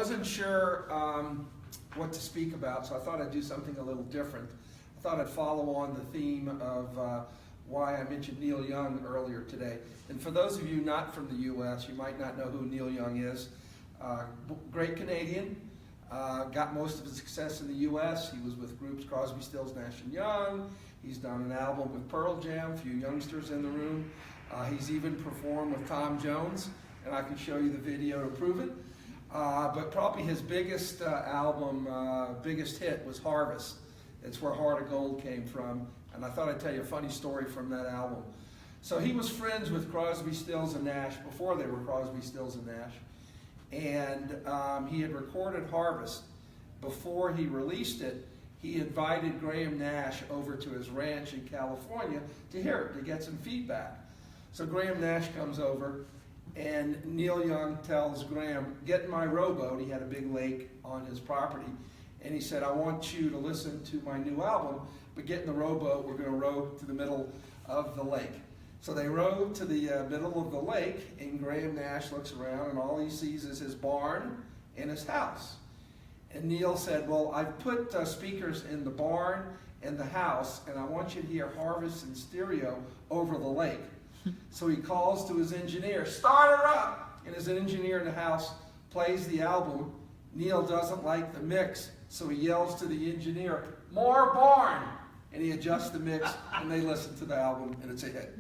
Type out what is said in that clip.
wasn't sure what to speak about, so I thought I'd do something a little different. I thought I'd follow on the theme of why I mentioned Neil Young earlier today. And for those of you not from the U.S., you might not know who Neil Young is. Great Canadian, got most of his success in the U.S. He was with groups Crosby, Stills, Nash and Young. He's done an album with Pearl Jam, a few youngsters in the room. He's even performed with Tom Jones, and I can show you the video to prove it. But probably his biggest album, biggest hit was Harvest. It's where Heart of Gold came from, and I thought I'd tell you a funny story from that album. So he was friends with Crosby, Stills, and Nash before they were Crosby, Stills, and Nash, and he had recorded Harvest. Before he released it, he invited Graham Nash over to his ranch in California to hear it, to get some feedback. So Graham Nash comes over, and Neil Young tells Graham, get in my rowboat. He had a big lake on his property. And he said, I want you to listen to my new album, but get in the rowboat. We're going to row to the middle of the lake. So they rowed to the middle of the lake, and Graham Nash looks around, and all he sees is his barn and his house. And Neil said, well, I've put speakers in the barn and the house, and I want you to hear Harvest in stereo over the lake. So he calls to his engineer, start her up! And his engineer in the house plays the album. Neil doesn't like the mix, so he yells to the engineer, more barn! And he adjusts the mix, and they listen to the album, and it's a hit.